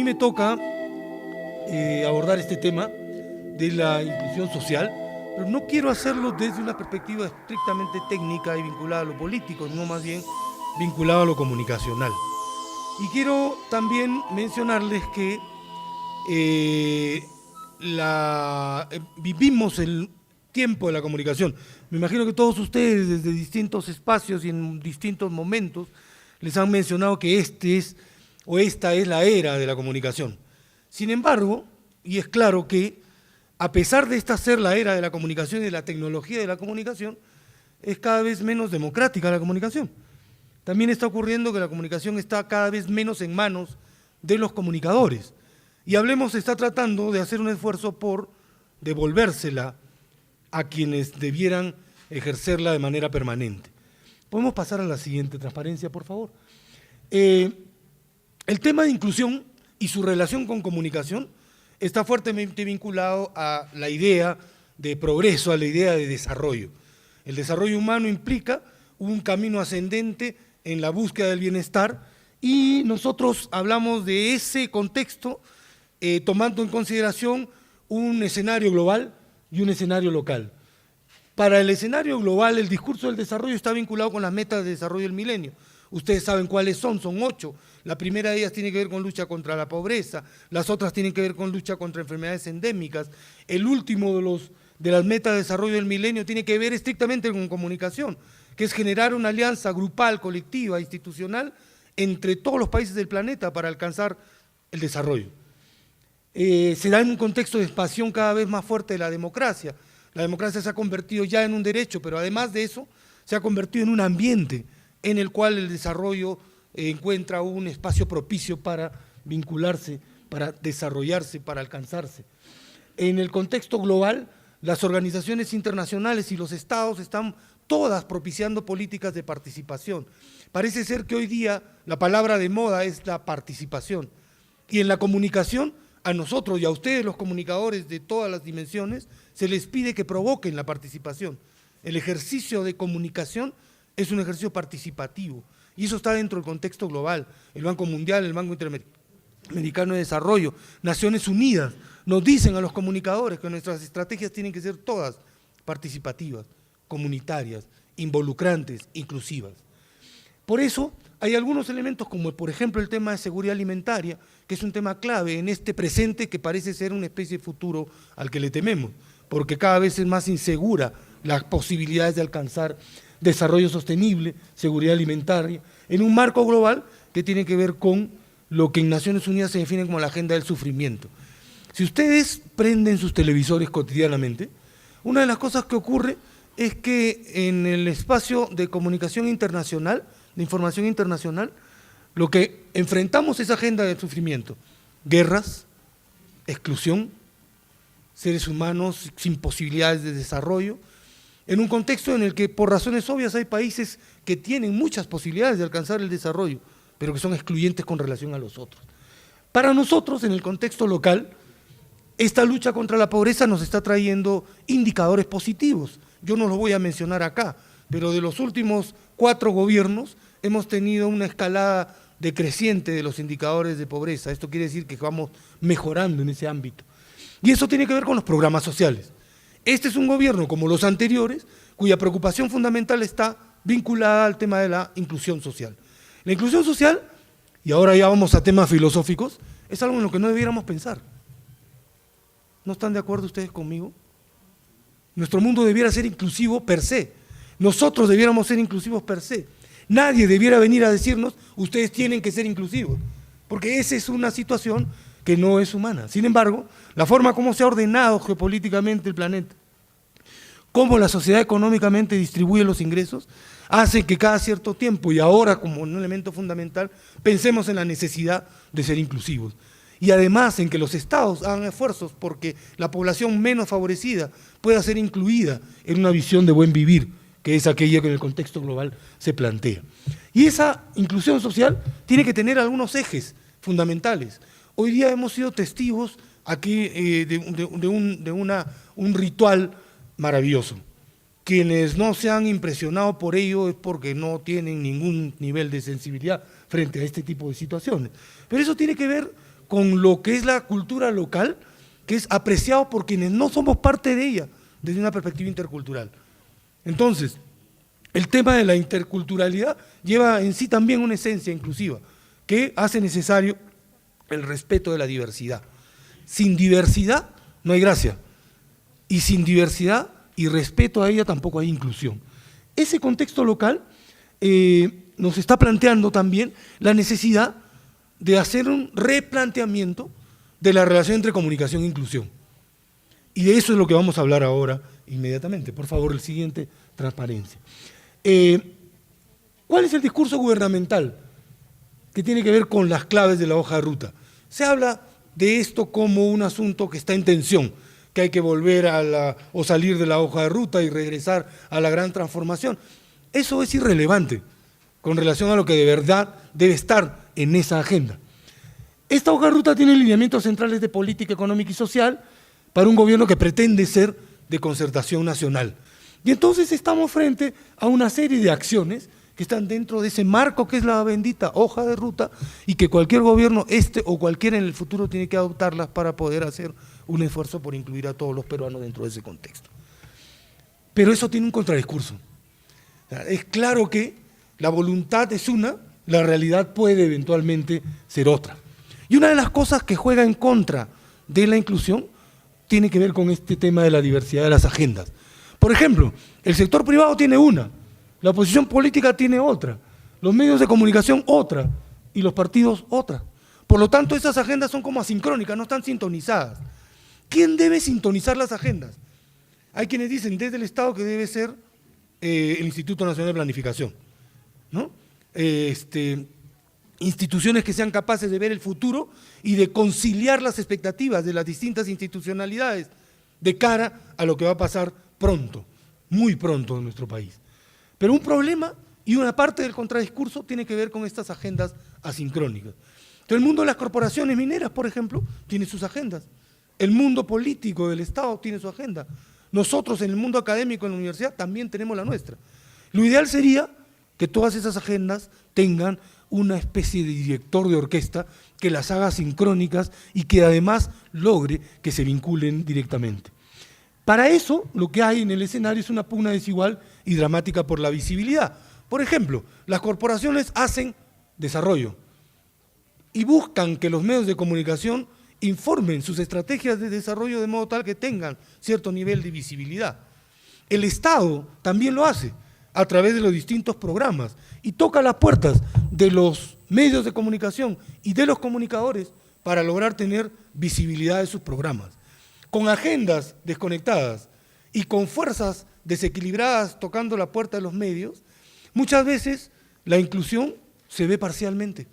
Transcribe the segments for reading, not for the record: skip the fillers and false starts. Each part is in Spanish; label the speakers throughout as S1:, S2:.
S1: me toca abordar este tema de la inclusión social, pero no quiero hacerlo desde una perspectiva estrictamente técnica y vinculada a lo político, sino más bien vinculada a lo comunicacional. Y quiero también mencionarles que vivimos el tiempo de la comunicación. Me imagino que todos ustedes desde distintos espacios y en distintos momentos les han mencionado que esta es la era de la comunicación. Sin embargo, y es claro que a pesar de esta ser la era de la comunicación y de la tecnología de la comunicación, es cada vez menos democrática la comunicación. También está ocurriendo que la comunicación está cada vez menos en manos de los comunicadores. Y Hablemos está tratando de hacer un esfuerzo por devolvérsela a quienes debieran ejercerla de manera permanente. ¿Podemos pasar a la siguiente transparencia, por favor? El tema de inclusión y su relación con comunicación está fuertemente vinculado a la idea de progreso, a la idea de desarrollo. El desarrollo humano implica un camino ascendente en la búsqueda del bienestar y nosotros hablamos de ese contexto tomando en consideración un escenario global y un escenario local. Para el escenario global, el discurso del desarrollo está vinculado con las metas de desarrollo del milenio. Ustedes saben cuáles son 8. La primera de ellas tiene que ver con lucha contra la pobreza, las otras tienen que ver con lucha contra enfermedades endémicas. El último de las metas de desarrollo del milenio tiene que ver estrictamente con comunicación, que es generar una alianza grupal, colectiva, institucional, entre todos los países del planeta para alcanzar el desarrollo. Se da en un contexto de expansión cada vez más fuerte de la democracia. La democracia se ha convertido ya en un derecho, pero además de eso, se ha convertido en un ambiente en el cual el desarrollo encuentra un espacio propicio para vincularse, para desarrollarse, para alcanzarse. En el contexto global, las organizaciones internacionales y los estados están todas propiciando políticas de participación. Parece ser que hoy día la palabra de moda es la participación. Y en la comunicación, a nosotros y a ustedes, los comunicadores de todas las dimensiones, se les pide que provoquen la participación. El ejercicio de comunicación es un ejercicio participativo y eso está dentro del contexto global. El Banco Mundial, el Banco Interamericano de Desarrollo, Naciones Unidas, nos dicen a los comunicadores que nuestras estrategias tienen que ser todas participativas, comunitarias, involucrantes, inclusivas. Por eso hay algunos elementos como por ejemplo el tema de seguridad alimentaria, que es un tema clave en este presente que parece ser una especie de futuro al que le tememos, porque cada vez es más insegura las posibilidades de alcanzar desarrollo sostenible, seguridad alimentaria, en un marco global que tiene que ver con lo que en Naciones Unidas se define como la agenda del sufrimiento. Si ustedes prenden sus televisores cotidianamente, una de las cosas que ocurre es que en el espacio de comunicación internacional, de información internacional, lo que enfrentamos es agenda del sufrimiento, guerras, exclusión, seres humanos sin posibilidades de desarrollo, en un contexto en el que por razones obvias hay países que tienen muchas posibilidades de alcanzar el desarrollo, pero que son excluyentes con relación a los otros. Para nosotros, en el contexto local, esta lucha contra la pobreza nos está trayendo indicadores positivos. Yo no los voy a mencionar acá, pero de los últimos 4 gobiernos hemos tenido una escalada decreciente de los indicadores de pobreza. Esto quiere decir que vamos mejorando en ese ámbito. Y eso tiene que ver con los programas sociales. Este es un gobierno, como los anteriores, cuya preocupación fundamental está vinculada al tema de la inclusión social. La inclusión social, y ahora ya vamos a temas filosóficos, es algo en lo que no debiéramos pensar. ¿No están de acuerdo ustedes conmigo? Nuestro mundo debiera ser inclusivo per se. Nosotros debiéramos ser inclusivos per se. Nadie debiera venir a decirnos, ustedes tienen que ser inclusivos, porque esa es una situación que no es humana. Sin embargo, la forma como se ha ordenado geopolíticamente el planeta, cómo la sociedad económicamente distribuye los ingresos, hace que cada cierto tiempo, y ahora como un elemento fundamental, pensemos en la necesidad de ser inclusivos. Y además en que los estados hagan esfuerzos porque la población menos favorecida pueda ser incluida en una visión de buen vivir, que es aquella que en el contexto global se plantea. Y esa inclusión social tiene que tener algunos ejes fundamentales. Hoy día hemos sido testigos aquí de un ritual maravilloso. Quienes no se han impresionado por ello es porque no tienen ningún nivel de sensibilidad frente a este tipo de situaciones. Pero eso tiene que ver con lo que es la cultura local, que es apreciado por quienes no somos parte de ella, desde una perspectiva intercultural. Entonces, el tema de la interculturalidad lleva en sí también una esencia inclusiva, que hace necesario el respeto de la diversidad. Sin diversidad no hay gracia, y sin diversidad y respeto a ella tampoco hay inclusión. Ese contexto local nos está planteando también la necesidad de hacer un replanteamiento de la relación entre comunicación e inclusión. Y de eso es lo que vamos a hablar ahora inmediatamente. Por favor, el siguiente, transparencia. ¿Cuál es el discurso gubernamental que tiene que ver con las claves de la hoja de ruta? Se habla de esto como un asunto que está en tensión, que hay que volver o salir de la hoja de ruta y regresar a la gran transformación. Eso es irrelevante con relación a lo que de verdad debe estar en esa agenda. Esta hoja de ruta tiene lineamientos centrales de política económica y social para un gobierno que pretende ser de concertación nacional. Y entonces estamos frente a una serie de acciones que están dentro de ese marco que es la bendita hoja de ruta y que cualquier gobierno, o cualquiera en el futuro, tiene que adoptarlas para poder hacer un esfuerzo por incluir a todos los peruanos dentro de ese contexto. Pero eso tiene un contradiscurso. Es claro que la voluntad es una, la realidad puede eventualmente ser otra. Y una de las cosas que juega en contra de la inclusión tiene que ver con este tema de la diversidad de las agendas. Por ejemplo, el sector privado tiene una, la oposición política tiene otra, los medios de comunicación otra y los partidos otra. Por lo tanto, esas agendas son como asincrónicas, no están sintonizadas. ¿Quién debe sintonizar las agendas? Hay quienes dicen desde el Estado que debe ser el Instituto Nacional de Planificación, ¿no? Instituciones que sean capaces de ver el futuro y de conciliar las expectativas de las distintas institucionalidades de cara a lo que va a pasar pronto, muy pronto en nuestro país. Pero un problema y una parte del contradiscurso tiene que ver con estas agendas asincrónicas. Entonces, el mundo de las corporaciones mineras, por ejemplo, tiene sus agendas. El mundo político del Estado tiene su agenda. Nosotros en el mundo académico, en la universidad, también tenemos la nuestra. Lo ideal sería que todas esas agendas tengan una especie de director de orquesta que las haga sincrónicas y que además logre que se vinculen directamente. Para eso, lo que hay en el escenario es una pugna desigual y dramática por la visibilidad. Por ejemplo, las corporaciones hacen desarrollo y buscan que los medios de comunicación informen sus estrategias de desarrollo de modo tal que tengan cierto nivel de visibilidad. El Estado también lo hace a través de los distintos programas y toca las puertas de los medios de comunicación y de los comunicadores para lograr tener visibilidad de sus programas. Con agendas desconectadas y con fuerzas desequilibradas tocando la puerta de los medios, muchas veces la inclusión se ve parcialmente.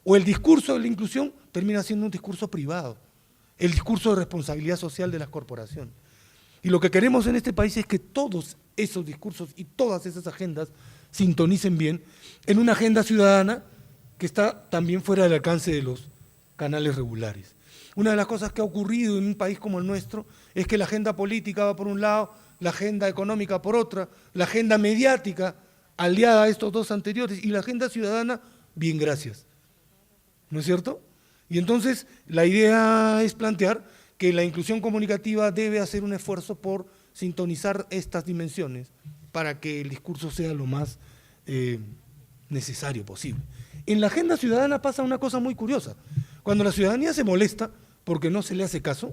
S1: O el discurso de la inclusión termina siendo un discurso privado, el discurso de responsabilidad social de las corporaciones. Y lo que queremos en este país es que todos esos discursos y todas esas agendas sintonicen bien en una agenda ciudadana que está también fuera del alcance de los canales regulares. Una de las cosas que ha ocurrido en un país como el nuestro es que la agenda política va por un lado, la agenda económica por otra, la agenda mediática aliada a estos dos anteriores y la agenda ciudadana, bien, gracias. ¿No es cierto? Y entonces la idea es plantear que la inclusión comunicativa debe hacer un esfuerzo por sintonizar estas dimensiones para que el discurso sea lo más necesario posible. En la agenda ciudadana pasa una cosa muy curiosa. Cuando la ciudadanía se molesta porque no se le hace caso,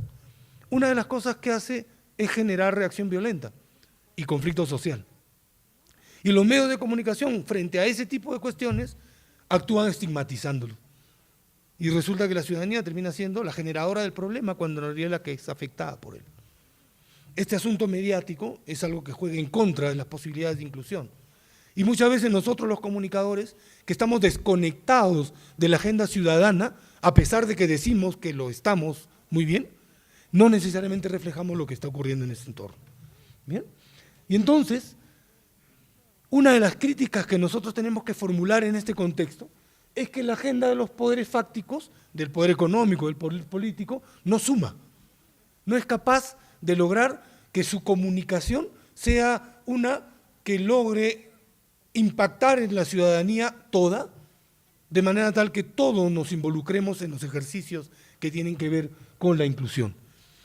S1: una de las cosas que hace es generar reacción violenta y conflicto social. Y los medios de comunicación, frente a ese tipo de cuestiones, actúan estigmatizándolo. Y resulta que la ciudadanía termina siendo la generadora del problema cuando en realidad es la que es afectada por él. Este asunto mediático es algo que juega en contra de las posibilidades de inclusión. Y muchas veces nosotros los comunicadores, que estamos desconectados de la agenda ciudadana, a pesar de que decimos que lo estamos muy bien, no necesariamente reflejamos lo que está ocurriendo en ese entorno. ¿Bien? Y entonces, una de las críticas que nosotros tenemos que formular en este contexto es que la agenda de los poderes fácticos, del poder económico, del poder político, no suma. No es capaz de lograr que su comunicación sea una que logre impactar en la ciudadanía toda de manera tal que todos nos involucremos en los ejercicios que tienen que ver con la inclusión.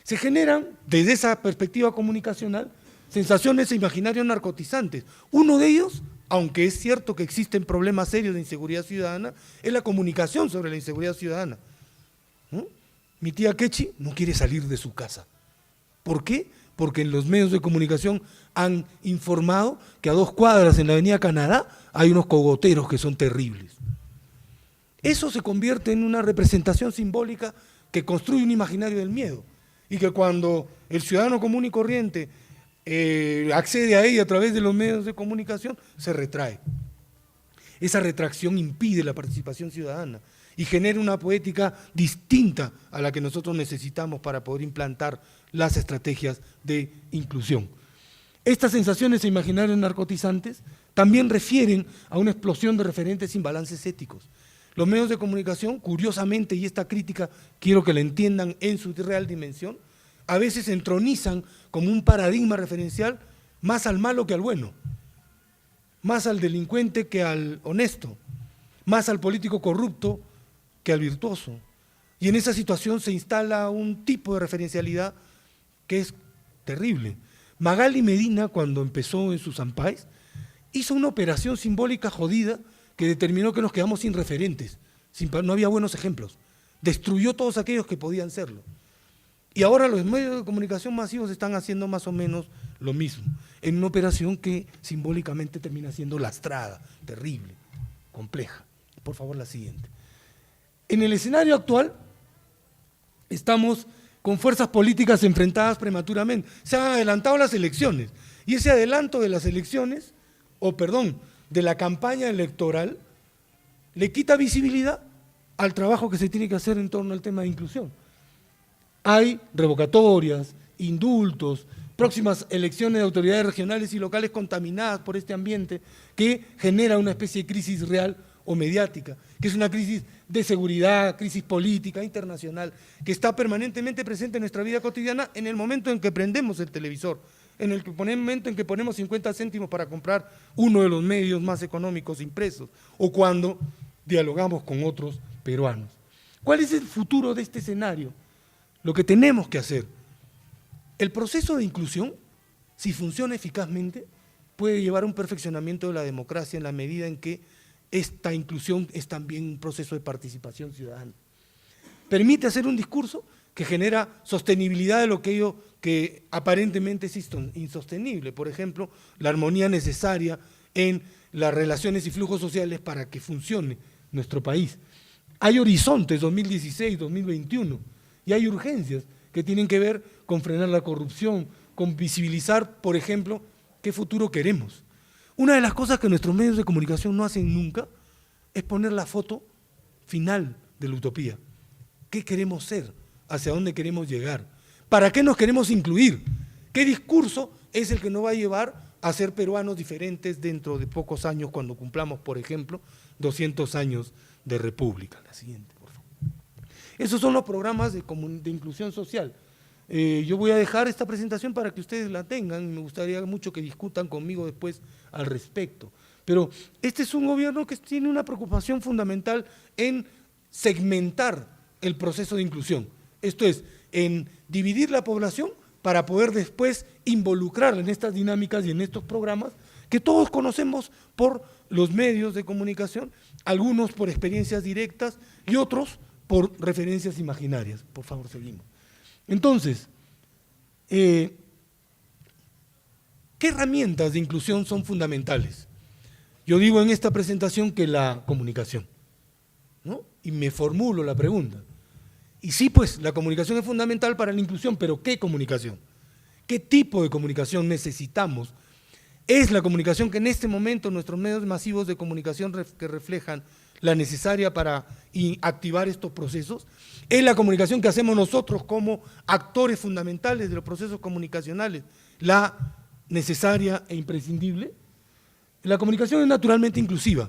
S1: Se generan, desde esa perspectiva comunicacional, sensaciones e imaginarios narcotizantes. Uno de ellos, aunque es cierto que existen problemas serios de inseguridad ciudadana, es la comunicación sobre la inseguridad ciudadana, ¿no? Mi tía Kechi no quiere salir de su casa. ¿Por qué? Porque en los medios de comunicación han informado que a 2 cuadras en la avenida Canadá hay unos cogoteros que son terribles. Eso se convierte en una representación simbólica que construye un imaginario del miedo y que cuando el ciudadano común y corriente accede a ella a través de los medios de comunicación, se retrae. Esa retracción impide la participación ciudadana y genera una poética distinta a la que nosotros necesitamos para poder implantar las estrategias de inclusión. Estas sensaciones e imaginarios narcotizantes también refieren a una explosión de referentes sin balances éticos. Los medios de comunicación, curiosamente, y esta crítica quiero que la entiendan en su real dimensión, a veces entronizan como un paradigma referencial más al malo que al bueno, más al delincuente que al honesto, más al político corrupto que al virtuoso. Y en esa situación se instala un tipo de referencialidad que es terrible. Magali Medina, cuando empezó en sus ampais, hizo una operación simbólica jodida que determinó que nos quedamos sin referentes, no había buenos ejemplos. Destruyó todos aquellos que podían serlo. Y ahora los medios de comunicación masivos están haciendo más o menos lo mismo, en una operación que simbólicamente termina siendo lastrada, terrible, compleja. Por favor, la siguiente. En el escenario actual estamos con fuerzas políticas enfrentadas prematuramente. Se han adelantado las elecciones y ese adelanto de las elecciones, de la campaña electoral, le quita visibilidad al trabajo que se tiene que hacer en torno al tema de inclusión. Hay revocatorias, indultos, próximas elecciones de autoridades regionales y locales contaminadas por este ambiente que genera una especie de crisis real o mediática, que es una crisis de seguridad, crisis política, internacional, que está permanentemente presente en nuestra vida cotidiana en el momento en que prendemos el televisor, en el momento en que ponemos 50 céntimos para comprar uno de los medios más económicos impresos, o cuando dialogamos con otros peruanos. ¿Cuál es el futuro de este escenario? Lo que tenemos que hacer. El proceso de inclusión, si funciona eficazmente, puede llevar a un perfeccionamiento de la democracia en la medida en que esta inclusión es también un proceso de participación ciudadana. Permite hacer un discurso que genera sostenibilidad de lo que aparentemente es insostenible. Por ejemplo, la armonía necesaria en las relaciones y flujos sociales para que funcione nuestro país. Hay horizontes 2016, 2021 y hay urgencias que tienen que ver con frenar la corrupción, con visibilizar, por ejemplo, qué futuro queremos. Una de las cosas que nuestros medios de comunicación no hacen nunca es poner la foto final de la utopía. ¿Qué queremos ser? ¿Hacia dónde queremos llegar? ¿Para qué nos queremos incluir? ¿Qué discurso es el que nos va a llevar a ser peruanos diferentes dentro de pocos años cuando cumplamos, por ejemplo, 200 años de república? La siguiente, por favor. Esos son los programas de inclusión social. Yo voy a dejar esta presentación para que ustedes la tengan, me gustaría mucho que discutan conmigo después al respecto. Pero este es un gobierno que tiene una preocupación fundamental en segmentar el proceso de inclusión. Esto es, en dividir la población para poder después involucrarla en estas dinámicas y en estos programas que todos conocemos por los medios de comunicación, algunos por experiencias directas y otros por referencias imaginarias. Por favor, seguimos. Entonces, ¿qué herramientas de inclusión son fundamentales? Yo digo en esta presentación que la comunicación, ¿no? Y me formulo la pregunta. Y sí, pues, la comunicación es fundamental para la inclusión, pero ¿qué comunicación? ¿Qué tipo de comunicación necesitamos? ¿Es la comunicación que en este momento nuestros medios masivos de comunicación que reflejan la necesaria para activar estos procesos? ¿Es la comunicación que hacemos nosotros como actores fundamentales de los procesos comunicacionales la necesaria e imprescindible? La comunicación es naturalmente inclusiva,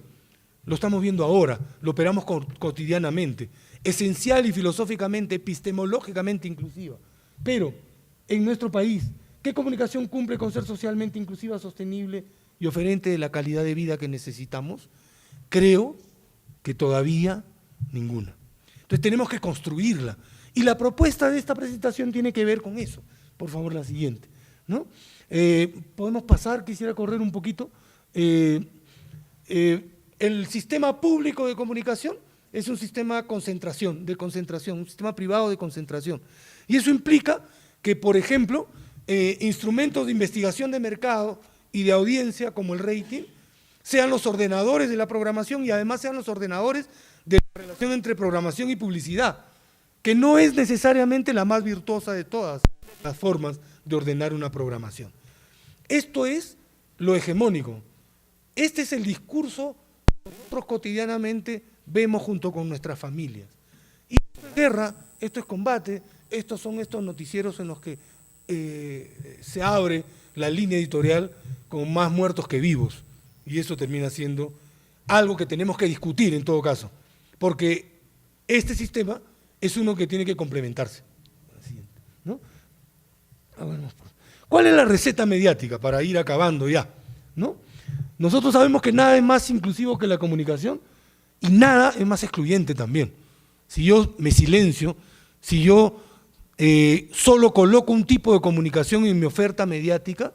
S1: lo estamos viendo ahora, lo operamos cotidianamente, esencial y filosóficamente, epistemológicamente inclusiva. Pero en nuestro país, ¿qué comunicación cumple con ser socialmente inclusiva, sostenible y oferente de la calidad de vida que necesitamos? Creo que todavía ninguna. Entonces tenemos que construirla. Y la propuesta de esta presentación tiene que ver con eso. Por favor, la siguiente, ¿no? Podemos pasar, quisiera correr un poquito. El sistema público de comunicación es un sistema de concentración, un sistema privado de concentración. Y eso implica que, por ejemplo, instrumentos de investigación de mercado y de audiencia, como el rating, sean los ordenadores de la programación y además sean los ordenadores de la relación entre programación y publicidad, que no es necesariamente la más virtuosa de todas las formas de ordenar una programación. Esto es lo hegemónico. Este es el discurso que nosotros cotidianamente vemos junto con nuestras familias. Y esto es guerra, esto es combate, estos son estos noticieros en los que se abre la línea editorial con más muertos que vivos. Y eso termina siendo algo que tenemos que discutir en todo caso, porque este sistema es uno que tiene que complementarse. ¿No? ¿Cuál es la receta mediática para ir acabando ya? ¿No? Nosotros sabemos que nada es más inclusivo que la comunicación y nada es más excluyente también. Si yo me silencio, si yo solo coloco un tipo de comunicación en mi oferta mediática,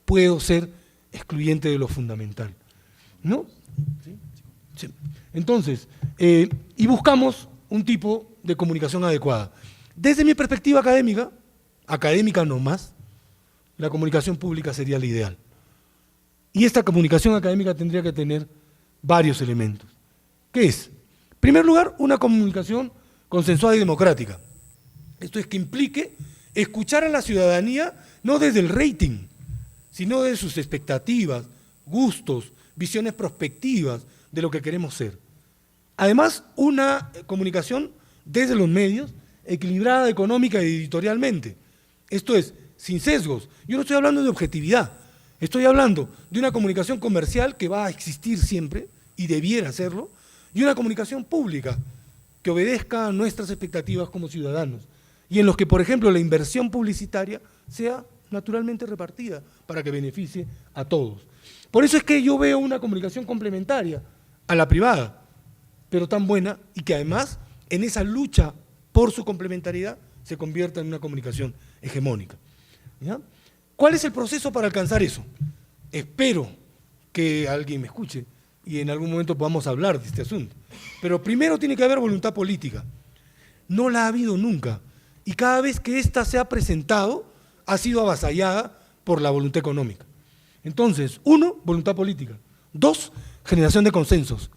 S1: puedo ser excluyente de lo fundamental, ¿no? Sí. Entonces, y buscamos un tipo de comunicación adecuada. Desde mi perspectiva académica no más, la comunicación pública sería la ideal. Y esta comunicación académica tendría que tener varios elementos. ¿Qué es? En primer lugar, una comunicación consensuada y democrática. Esto es que implique escuchar a la ciudadanía no desde el rating, sino de sus expectativas, gustos, visiones prospectivas de lo que queremos ser. Además, una comunicación desde los medios, equilibrada económica y editorialmente. Esto es, sin sesgos. Yo no estoy hablando de objetividad, estoy hablando de una comunicación comercial que va a existir siempre y debiera hacerlo, y una comunicación pública que obedezca a nuestras expectativas como ciudadanos y en los que, por ejemplo, la inversión publicitaria sea naturalmente repartida para que beneficie a todos. Por eso es que yo veo una comunicación complementaria a la privada, pero tan buena y que además en esa lucha por su complementariedad se convierta en una comunicación hegemónica. ¿Ya? ¿Cuál es el proceso para alcanzar eso? Espero que alguien me escuche y en algún momento podamos hablar de este asunto. Pero primero tiene que haber voluntad política. No la ha habido nunca. Y cada vez que ésta se ha presentado, ha sido avasallada por la voluntad económica. Entonces, 1, voluntad política. 2, generación de consensos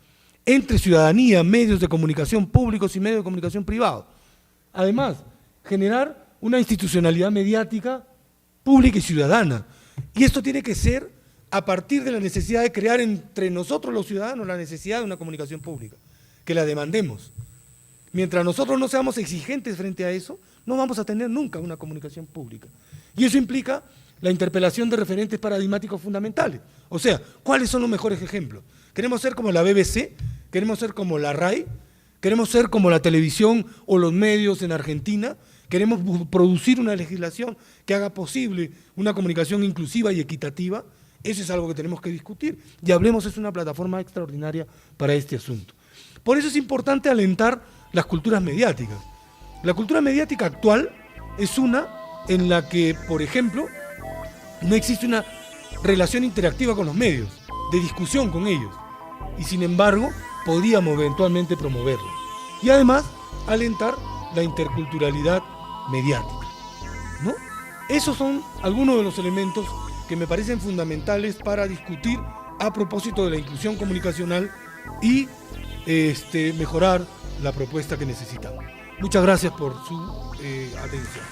S1: entre ciudadanía, medios de comunicación públicos y medios de comunicación privados. Además, generar una institucionalidad mediática pública y ciudadana. Y esto tiene que ser a partir de la necesidad de crear entre nosotros los ciudadanos la necesidad de una comunicación pública, que la demandemos. Mientras nosotros no seamos exigentes frente a eso, no vamos a tener nunca una comunicación pública. Y eso implica la interpelación de referentes paradigmáticos fundamentales. O sea, ¿cuáles son los mejores ejemplos? ¿Queremos ser como la BBC? ¿Queremos ser como la RAI? ¿Queremos ser como la televisión o los medios en Argentina? ¿Queremos producir una legislación que haga posible una comunicación inclusiva y equitativa? Eso es algo que tenemos que discutir. Y Hablemos es una plataforma extraordinaria para este asunto. Por eso es importante alentar las culturas mediáticas. La cultura mediática actual es una en la que, por ejemplo, no existe una relación interactiva con los medios, de discusión con ellos, y sin embargo podríamos eventualmente promoverla. Y además, alentar la interculturalidad mediática, ¿no? Esos son algunos de los elementos que me parecen fundamentales para discutir a propósito de la inclusión comunicacional y mejorar la propuesta que necesitamos. Muchas gracias por su atención.